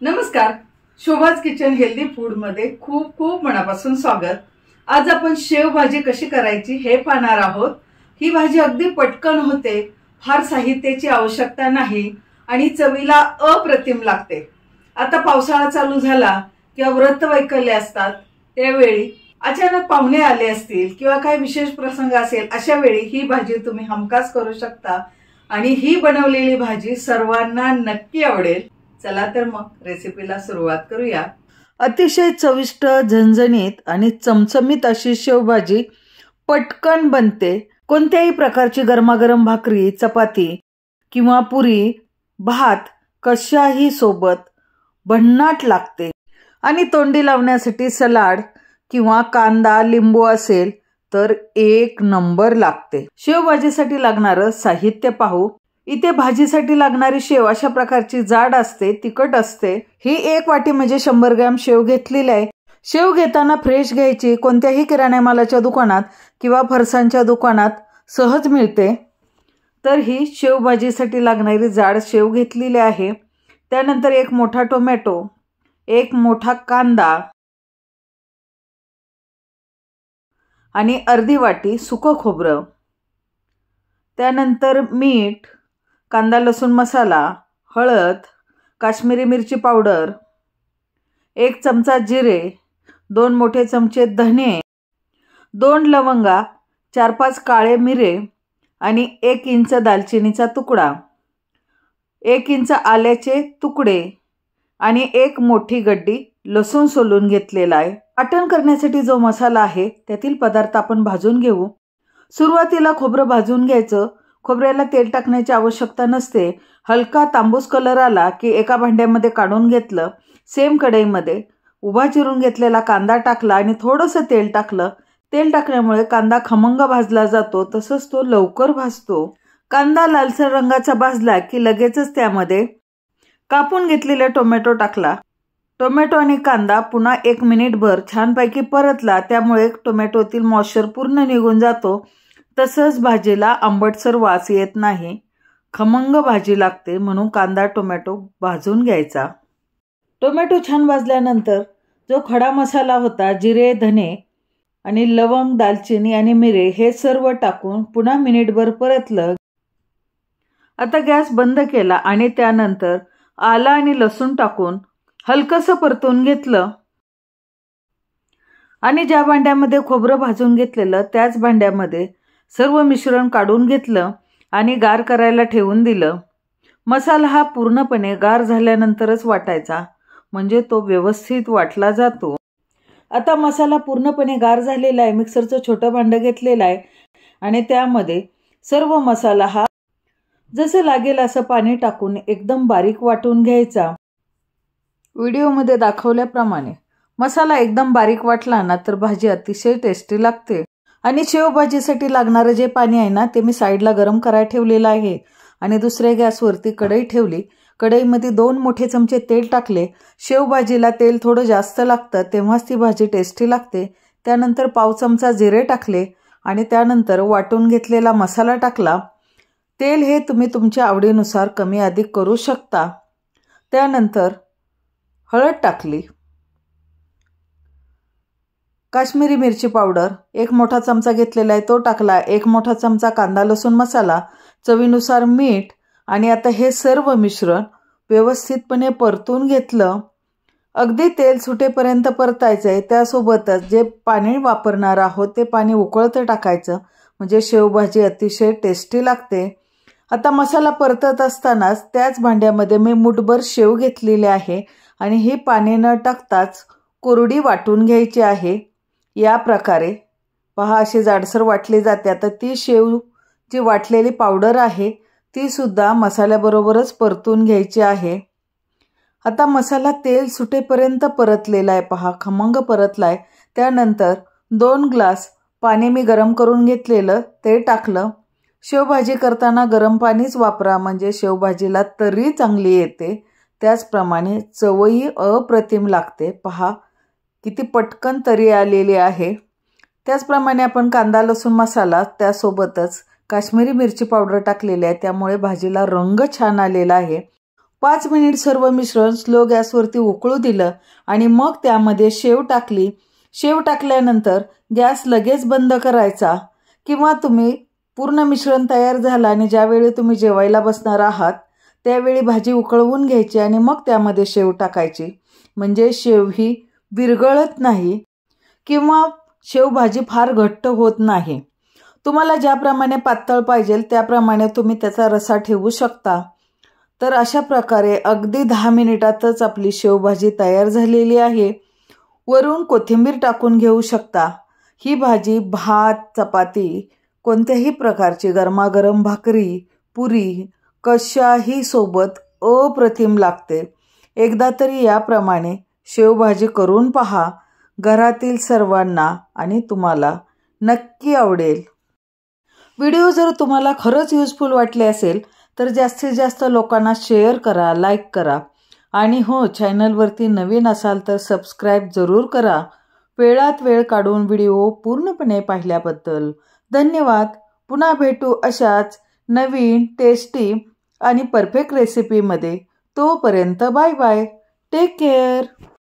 नमस्कार, शोभाज kitchen healthy food मध्ये खूप खूप मनापासून स्वागत। आज आपण शेव भाजी कशी करायची हे पाहणार आहोत। ही भाजी अगदी पटकन होते, फार साहित्याची आवश्यकता नाही आणि चवीला अप्रतिम लागते। आता पावसाळा चालू झाला किंवा व्रत वैकल्य असतात त्यावेळी अचानक पाहुणे आले असतील किंवा काही विशेष प्रसंग असेल, अशा वेळी ही भाजी तुम्ही हमखास करू शकता आणि ही बनवलेली भाजी सर्वांना नक्की आवडेल। चला तर मग रेसिपीला सुरुवात करूया। अतिशय चविष्ट, झणझणीत आणि चमचमीत अशी शेवभाजी पटकन बनते। कोणत्याही प्रकारची गरमागरम भाकरी, चपाती किंवा पुरी, भात कशाही सोबत भन्नाट लागते आणि तोंडी लावण्यासाठी सलाड किंवा कांदा, लिंबू असेल तर एक नंबर लागते। शेवभाजीसाठी लागणारे साहित्य पाहू। इथे भाजीसाठी लागणारी शेव अशा प्रकारची जाड असते, तिखट असते। ही एक वाटी म्हणजे 100 ग्रॅम शेव घेतलेली आहे। शेव घेताना फ्रेश घ्यायची। कोणत्याही किराणा मालाच्या दुकानात किंवा फरसांच्या दुकानात सहज मिळते। तर ही शेव भाजीसाठी लागणारी जाड शेव घेतलेली आहे। त्यानंतर एक मोठा टोमॅटो, एक मोठा कांदा आणि अर्धी वाटी सुकं खोबरं, त्यानंतर मीठ, कांदा लसूण मसाला, हळद, काश्मीरी मिरची पावडर, 1 चमचा जिरे, 2 मोठे चमचे धने, 2 लवंगा, 4-5 काळे मिरे आणि 1 इंच दालचिनीचा तुकडा, 1 इंच आल्याचे तुकडे आणि 1 मोठी गड्डी लसूण सोलून घेतलेला आहे। वाटण करण्यासाठी जो मसाला आहे त्यातील पदार्थ आपण भाजून घेऊ। सुरुवातीला खोबरं भाजून घ्यायचं। खोबऱ्याला तेल टाकण्याची आवश्यकता नसते। हलका तांबूस कलर आला की एका भांड्यामध्ये काढून घेतलं। सेम कढईमध्ये उभा चिरून घेतलेला कांदा टाकला आणि थोडंसं तेल टाकलं। तेल टाकल्यामुळे कांदा खमंग भाजला जातो, तसंच तो लवकर भाजतो। कांदा लालसर रंगाचा भाजला की लगेचच त्यामध्ये कापून घेतलेला टोमॅटो टाकला। टोमॅटो आणि कांदा पुन्हा 1 मिनिटभर छानपैकी परतला, त्यामुळे टोमॅटोतील मॉइश्चर पूर्ण निघून जातो। तसंच भाजीला आंबटसर वास येत नाही, खमंग भाजी लागते। म्हणून कांदा टोमॅटो भाजून घ्यायचा। टोमॅटो छान भाजल्यानंतर जो खडा मसाला होता, जिरे, धने आणि लवंग, दालचिनी आणि मिरे हे सर्व टाकून पुन्हा मिनिटभर परतलं। आता गॅस बंद केला आणि त्यानंतर आलं आणि लसूण टाकून हलकसं परतून घेतलं आणि ज्या भांड्यामध्ये खोबरं भाजून घेतलेलं त्याच भांड्यामध्ये सर्व मिश्रण काढून घेतलं आणि गार करायला ठेवून दिलं। मसाला हा पूर्णपणे गार झाल्यानंतरच वाटायचा, म्हणजे तो व्यवस्थित वाटला जातो। आता मसाला पूर्णपणे गार झालेला आहे। मिक्सरचं छोटं भांडं घेतलेलं आहे आणि त्यामध्ये सर्व मसाला हा जसं लागेल असं पाणी टाकून एकदम बारीक वाटून घ्यायचा। व्हिडिओमध्ये दाखवल्याप्रमाणे मसाला एकदम बारीक वाटला ना तर भाजी अतिशय टेस्टी लागते। आणि शेवभाजीसाठी लागणारे जे पाणी आहे ना ते मी साईडला गरम करायला ठेवलेलं आहे आणि दुसऱ्या गॅसवरती कढई ठेवली। कढईमध्ये 2 मोठे चमचे तेल टाकले। शेवभाजीला तेल थोडं जास्त लागतं, तेव्हाच ती भाजी टेस्टी लागते। त्यानंतर पाव चमचा जिरे टाकले आणि त्यानंतर वाटून घेतलेला मसाला टाकला। तेल हे तुम्ही तुमच्या आवडीनुसार कमी अधिक करू शकता। त्यानंतर हळद टाकली, काश्मीरी मिरची पावडर 1 मोठा चमचा घेतलेला आहे तो टाकला, 1 मोठा चमचा कांदा लसूण मसाला, चवीनुसार मीठ आणि आता हे सर्व मिश्रण व्यवस्थितपणे परतून घेतलं। अगदी तेल सुटेपर्यंत परतायचं आहे। त्यासोबतच जे पाणी वापरणार आहोत ते पाणी उकळतं टाकायचं, म्हणजे शेवभाजी अतिशय टेस्टी लागते। आता मसाला परतत असतानाच त्याच भांड्यामध्ये मी मुठभर शेव घेतलेली आहे आणि ही पाणी न टाकताच कोरडी वाटून घ्यायची आहे। या प्रकारे पहा, अशी जाडसर वाटली जाते। आता ती शेव जी वाटलेली पावडर आहे ती सुद्धा मसाल्याबरोबरच परतून घ्यायची आहे। आता मसाला तेल सुटेपर्यंत परतलेला आहे, पहा खमंग परतलाय। त्यानंतर 2 ग्लास पाणी मी गरम करून घेतलेलं ते टाकलं। शेवभाजी करताना गरम पाणीच वापरा, म्हणजे शेवभाजीला तरी चांगली येते। त्याचप्रमाणे चवही अप्रतिम लागते। पहा किती पटकन तरी आलेली आहे। त्याचप्रमाणे आपण कांदा लसूण मसाला त्यासोबतच काश्मीरी मिरची पावडर टाकलेली आहे, त्यामुळे भाजीला रंग छान आलेला आहे। 5 मिनिट सर्व मिश्रण स्लो गॅसवरती उकळू दिलं आणि मग त्यामध्ये शेव टाकली. शेव टाकल्यानंतर गॅस लगेच बंद करायचा किंवा तुम्ही पूर्ण मिश्रण तयार झालं आणि ज्यावेळी तुम्ही जेवायला बसणार आहात त्यावेळी भाजी उकळवून घ्यायची आणि मग त्यामध्ये शेव टाकायची. म्हणजे शेव ही विरघळत नाही किंवा शेवभाजी फार घट्ट होत नाही. तुम्हाला ज्याप्रमाणे पातळ पाहिजे त्याप्रमाणे तुम्ही त्याचा रसा ठेवू शकता. तर अशा प्रकारे अगदी 10 मिनिटातच आपली शेवभाजी तयार झालेली आहे. वरून कोथिंबीर टाकून घेऊ शकता. ही भाजी भात, चपाती, कोणत्याही प्रकारची गरमागरम भाकरी, पुरी कशाही सोबत अप्रतिम लागते. एकदा तरी याप्रमाणे शेवभाजी करून पहा. घरातील सर्वांना आणि तुम्हाला नक्की आवडेल. व्हिडिओ जर तुम्हाला खरंच युजफुल वाटले असेल तर जास्तीत जास्त लोकांना शेअर करा, लाईक करा आणि हो, चॅनलवरती नवीन असाल तर सबस्क्राईब जरूर करा. वेळात वेळ काढून व्हिडिओ पूर्णपणे पाहिल्याबद्दल धन्यवाद. पुन्हा भेटू अशाच नवीन टेस्टी आणि परफेक्ट रेसिपीमध्ये. तोपर्यंत बाय बाय. Take care.